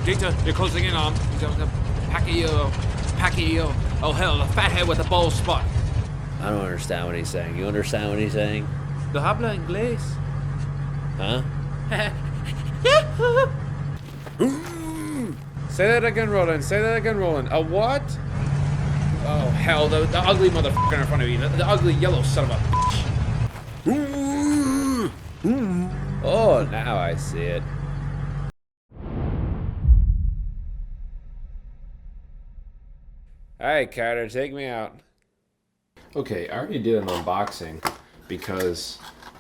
Data, you're closing in on Pachycephalosaurus. Oh hell, the fathead with the bald spot. I don't understand what he's saying. You understand what he's saying? The habla inglés. Huh? Say that again, Roland. Say that again, Roland. A what? Oh hell, the ugly motherfucker in front of you. The ugly yellow son of a bitch. Oh, now I see it. Alright, Carter, take me out. Okay, I already did an unboxing because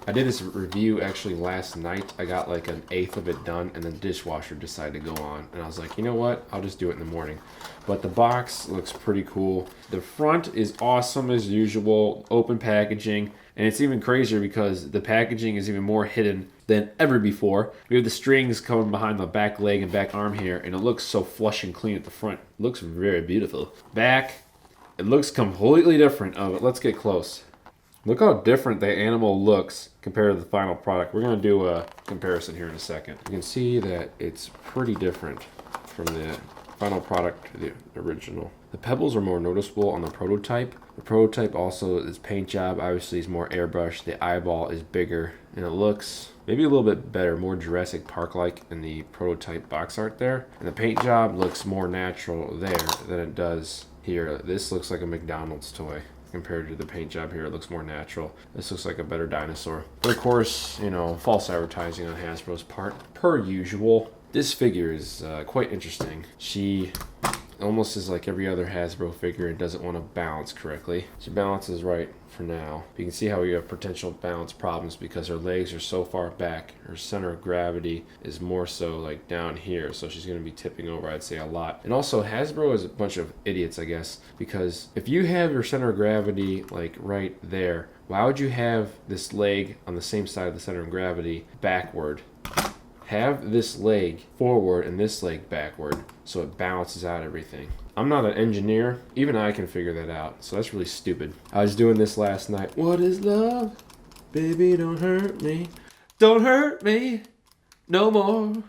I did this review actually last night. I got like an eighth of it done and the dishwasher decided to go on. And I was like, you know what? I'll just do it in the morning. But the box looks pretty cool. The front is awesome as usual. Open packaging. And it's even crazier because the packaging is even more hidden than ever before. We have the strings coming behind the back leg and back arm here. And it looks so flush and clean at the front. It looks very beautiful. Back. It looks completely different. Let's get close. Look how different the animal looks compared to the final product. We're going to do a comparison here in a second. You can see that it's pretty different from the final product to the original. The pebbles are more noticeable on the prototype. The prototype also, is paint job obviously is more airbrushed. The eyeball is bigger and it looks maybe a little bit better, more Jurassic Park-like in the prototype box art there. And the paint job looks more natural there than it does here. This looks like a McDonald's toy. Compared to the paint job here, it looks more natural. This looks like a better dinosaur. But of course, you know, false advertising on Hasbro's part, per usual. This figure is quite interesting. She almost is like every other Hasbro figure and doesn't want to balance correctly. She balances right for now. You can see how we have potential balance problems because her legs are so far back. Her center of gravity is more so like down here, so she's going to be tipping over, I'd say, a lot. And also Hasbro is a bunch of idiots, I guess, because if you have your center of gravity like right there, why would you have this leg on the same side of the center of gravity backward? Have this leg forward and this leg backward so it balances out everything. I'm not an engineer. Even I can figure that out. So that's really stupid. I was doing this last night. What is love? Baby, don't hurt me. Don't hurt me no more.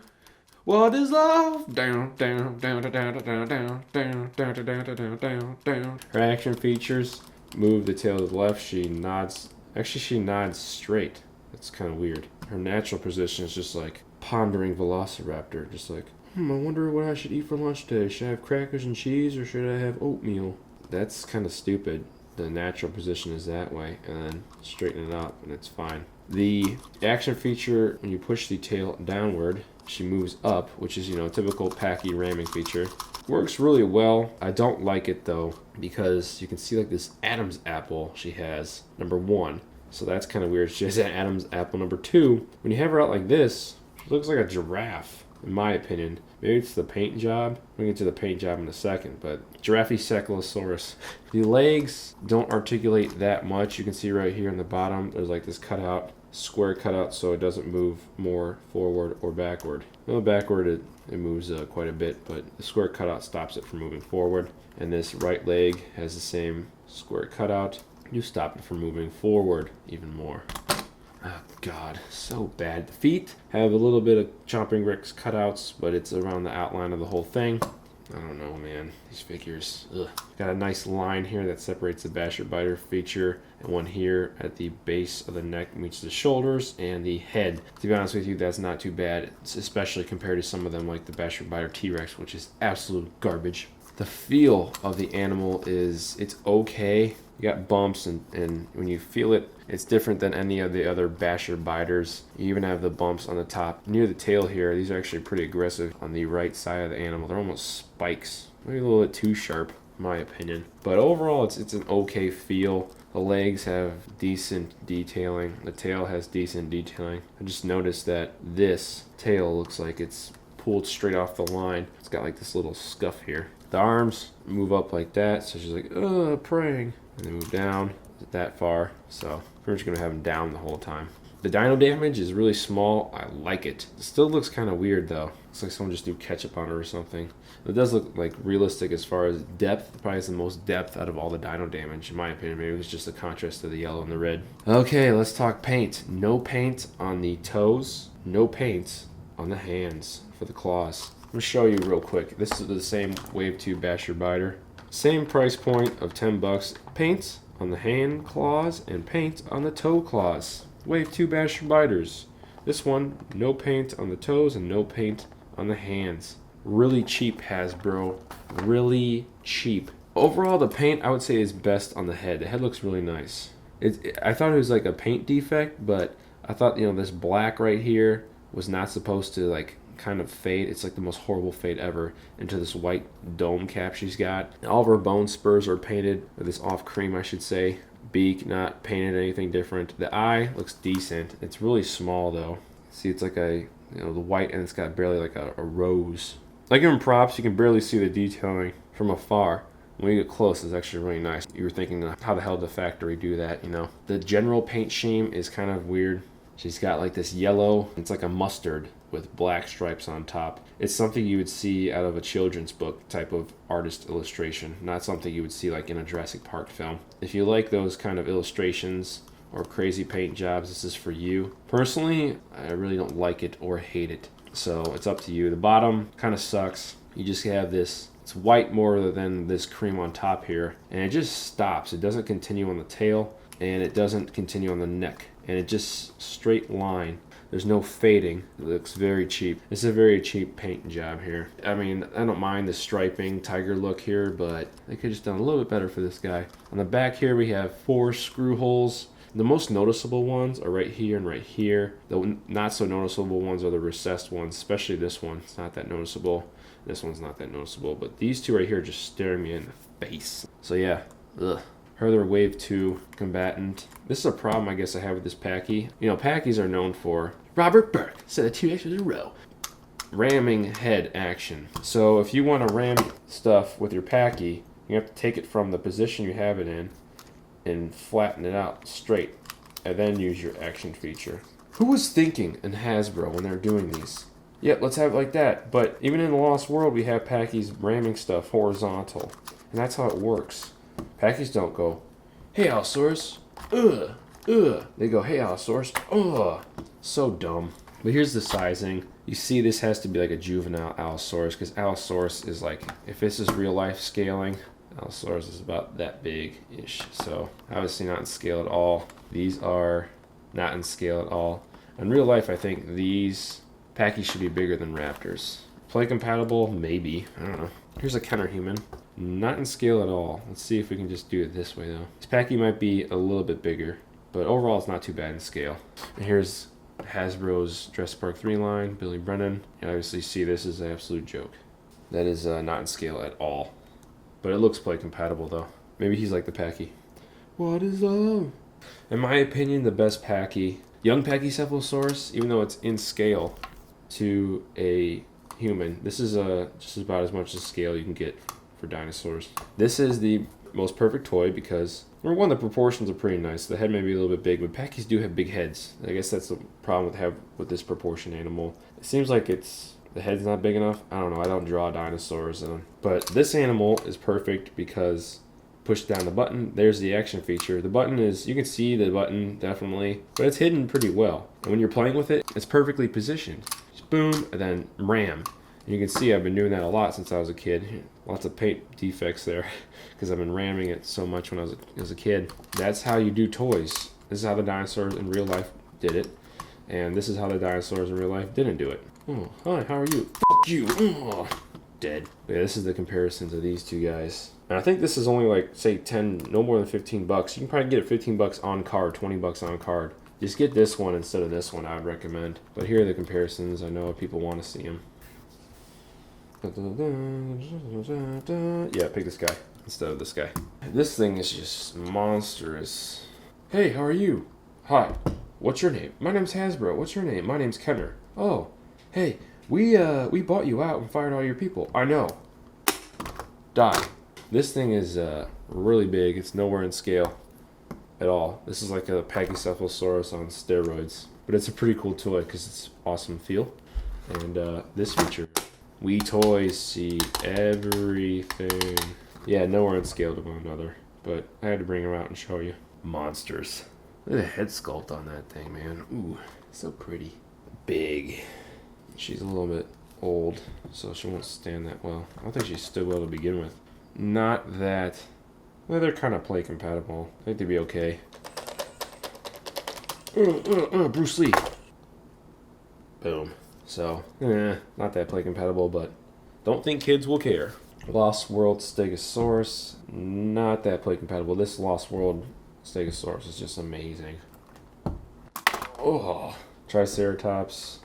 What is love? Down, down, down, down, down, down, down, down, down, down, down, down, down. Her action features: move the tail to the left. She nods. Actually, she nods straight. That's kind of weird. Her natural position is just like pondering velociraptor, just like, I wonder what I should eat for lunch today. Should I have crackers and cheese or should I have oatmeal? That's kind of stupid. The natural position is that way, and then straighten it up and it's fine. The action feature, when you push the tail downward, she moves up, which is, you know, typical Packy ramming feature. Works really well. I don't like it though, because you can see like this Adam's apple she has, number 1. So that's kind of weird. She has an Adam's apple. Number 2, when you have her out like this, she looks like a giraffe, in my opinion. Maybe it's the paint job. We'll get to the paint job in a second, but Pachycephalosaurus. The legs don't articulate that much. You can see right here in the bottom, there's like this cutout, square cutout, so it doesn't move more forward or backward. No, backward it moves quite a bit, but the square cutout stops it from moving forward. And this right leg has the same square cutout. You stop it from moving forward even more. Oh God, so bad. The feet have a little bit of chomping bricks cutouts, but it's around the outline of the whole thing. I don't know, man. These figures, ugh. Got a nice line here that separates the basher biter feature, and one here at the base of the neck meets the shoulders and the head. To be honest with you, that's not too bad, especially compared to some of them like the basher biter T-Rex, which is absolute garbage. The feel of the animal is, it's okay. You got bumps, and when you feel it, it's different than any of the other basher biters. You even have the bumps on the top. Near the tail here, these are actually pretty aggressive on the right side of the animal. They're almost spikes. Maybe a little bit too sharp, in my opinion. But overall, it's an okay feel. The legs have decent detailing. The tail has decent detailing. I just noticed that this tail looks like it's pulled straight off the line. It's got like this little scuff here. The arms move up like that, so she's like, praying. And they move down that far, so we're just gonna have them down the whole time. The dino damage is really small. I like it. It still looks kind of weird though. Looks like someone just threw ketchup on it or something. It does look like realistic as far as depth. Probably has the most depth out of all the dino damage, in my opinion. Maybe it was just the contrast to the yellow and the red. Okay, let's talk paint. No paint on the toes. No paint on the hands for the claws. I'm gonna show you real quick. This is the same Wave 2 Basher Biter. Same price point of 10 bucks. Paint on the hand claws and paint on the toe claws. Wave 2 Basher Biters. This one, no paint on the toes and no paint on the hands. Really cheap, Hasbro. Really cheap. Overall, the paint I would say is best on the head. The head looks really nice. I thought it was like a paint defect, but I thought, you know, this black right here was not supposed to like kind of fade. It's like the most horrible fade ever into this white dome cap she's got. And all of her bone spurs are painted with this off cream, I should say. Beak not painted anything different. The eye looks decent. It's really small though. See, it's like a, you know, the white, and it's got barely like a rose. Like in props, you can barely see the detailing from afar. When you get close, it's actually really nice. You were thinking, how the hell did the factory do that, you know? The general paint scheme is kind of weird. She's got like this yellow, it's like a mustard with black stripes on top. It's something you would see out of a children's book type of artist illustration, not something you would see like in a Jurassic Park film. If you like those kind of illustrations or crazy paint jobs, this is for you. Personally, I really don't like it or hate it, so it's up to you. The bottom kind of sucks. You just have this, it's white more than this cream on top here, and it just stops. It doesn't continue on the tail, and it doesn't continue on the neck, and it just straight line. There's no fading. It looks very cheap. It's a very cheap paint job here. I mean, I don't mind the striping tiger look here, but they could have just done a little bit better for this guy. On the back here, we have 4 screw holes. The most noticeable ones are right here and right here. The not so noticeable ones are the recessed ones, especially this one. It's not that noticeable. This one's not that noticeable, but these two right here just staring me in the face. So yeah, ugh. Further Wave 2 combatant. This is a problem I guess I have with this Packy. You know, Packies are known for, Robert Burke said it 2 X's in a row, ramming head action. So if you want to ram stuff with your Packy, you have to take it from the position you have it in and flatten it out straight, and then use your action feature. Who was thinking in Hasbro when they were doing these? Yep, let's have it like that. But even in the Lost World, we have Packies ramming stuff horizontal, and that's how it works. Packies don't go, hey Allosaurus, They go, hey Allosaurus, So dumb. But here's the sizing. You see this has to be like a juvenile Allosaurus, because Allosaurus is like, if this is real life scaling, Allosaurus is about that big-ish. So obviously not in scale at all. These are not in scale at all. In real life, I think these Packies should be bigger than Raptors. Play compatible, maybe. I don't know. Here's a counter human. Not in scale at all. Let's see if we can just do it this way though. This Packy might be a little bit bigger, but overall it's not too bad in scale. And here's Hasbro's Jurassic Park 3 line, Billy Brennan. You obviously see this is an absolute joke. That is not in scale at all. But it looks play compatible though. Maybe he's like the Packy. What is love? In my opinion, the best Packy, young Pachycephalosaurus, even though it's in scale to a human, this is just about as much as scale you can get for dinosaurs. This is the most perfect toy because, number one, the proportions are pretty nice. The head may be a little bit big, but Packies do have big heads. I guess that's the problem with this proportion animal. It seems like the head's not big enough. I don't know. I don't draw dinosaurs. But this animal is perfect because push down the button. There's the action feature. The button is, you can see the button definitely, but it's hidden pretty well. And when you're playing with it, it's perfectly positioned. Just boom, and then ram. And you can see I've been doing that a lot since I was a kid. Lots of paint defects there because I've been ramming it so much when I was a kid. That's how you do toys. This is how the dinosaurs in real life did it. And this is how the dinosaurs in real life didn't do it. Oh, hi, how are you? Fuck you. Oh, dead. But yeah, this is the comparison to these two guys. And I think this is only like, say, no more than 15 bucks. You can probably get it 15 bucks on card, 20 bucks on card. Just get this one instead of this one, I would recommend. But here are the comparisons. I know people want to see them. Yeah, pick this guy instead of this guy. This thing is just monstrous. Hey, how are you? Hi. What's your name? My name's Hasbro. What's your name? My name's Kenner. Oh, hey, we bought you out and fired all your people. I know. Die. This thing is really big. It's nowhere in scale at all. This is like a Pachycephalosaurus on steroids. But it's a pretty cool toy because it's awesome feel. And this feature. We toys see everything. Yeah, nowhere in scale to one another. But I had to bring them out and show you. Monsters. Look at the head sculpt on that thing, man. Ooh, so pretty. Big. She's a little bit old, so she won't stand that well. I don't think she stood well to begin with. Not that... Well, they're kind of play compatible. I think they'd be okay. Bruce Lee. Boom. So, not that play compatible, but don't think kids will care. Lost World Stegosaurus. Not that play compatible. This Lost World Stegosaurus is just amazing. Oh, Triceratops.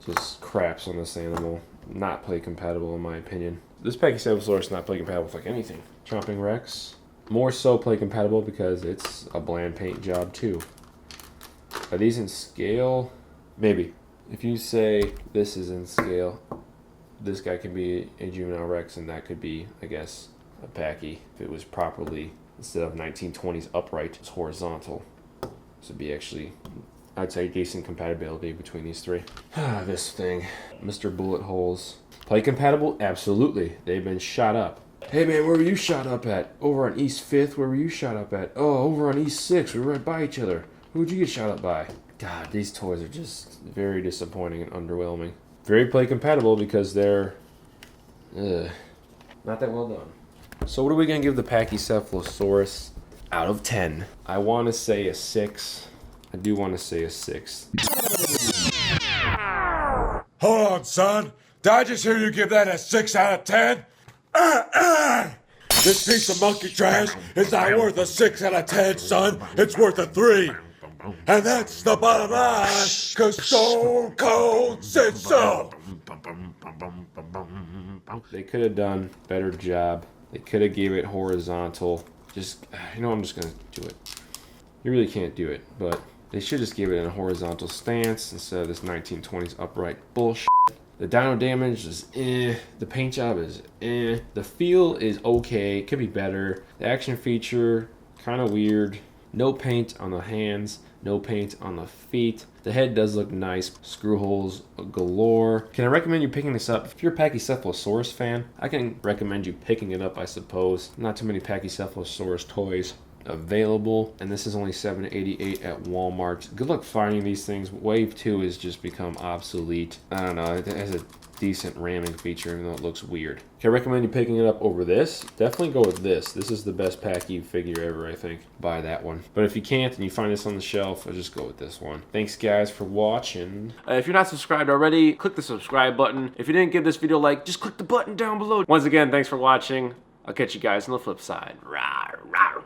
Just craps on this animal. Not play compatible in my opinion. This Pachycephalosaurus is not play compatible with like anything. Chomping Rex. More so play compatible because it's a bland paint job too. Are these in scale? Maybe. If you say this is in scale, this guy could be a juvenile Rex and that could be, I guess, a Pachy. If it was properly, instead of 1920s upright, it's horizontal. This would be actually, I'd say, decent compatibility between these three. This thing, Mr. Bullet Holes. Play compatible? Absolutely. They've been shot up. Hey man, where were you shot up at? Over on East 5th, where were you shot up at? Oh, over on East 6th, we were right by each other. Who'd you get shot up by? God, these toys are just very disappointing and underwhelming. Very play compatible because they're not that well done. So what are we going to give the Pachycephalosaurus out of 10? I want to say a 6. I do want to say a 6. Hold on, son. Did I just hear you give that a 6 out of 10? This piece of monkey trash is not worth a 6 out of 10, son. It's worth a 3. And that's the bottom line, cause Stone Cold said so. They could have done a better job. They could have gave it horizontal. Just, I'm just going to do it. You really can't do it, but they should just give it in a horizontal stance instead of this 1920s upright bullshit. The dino damage is The paint job is The feel is okay. It could be better. The action feature, kind of weird. No paint on the hands. No paint on the feet. The head does look nice. Screw holes galore. Can I recommend you picking this up? If you're a Pachycephalosaurus fan, I can recommend you picking it up, I suppose. Not too many Pachycephalosaurus toys available, and this is only $7.88 at Walmart. Good luck finding these things. Wave 2 has just become obsolete. I don't know, it has a decent ramming feature even though it looks weird. Can I recommend you picking it up over this? Definitely go with this. This is the best Pachy figure ever, I think. Buy that one. But if you can't and you find this on the shelf, I'll just go with this one. Thanks guys for watching. If you're not subscribed already, click the subscribe button. If you didn't give this video a like, just click the button down below. Once again, thanks for watching. I'll catch you guys on the flip side. Rawr, rawr.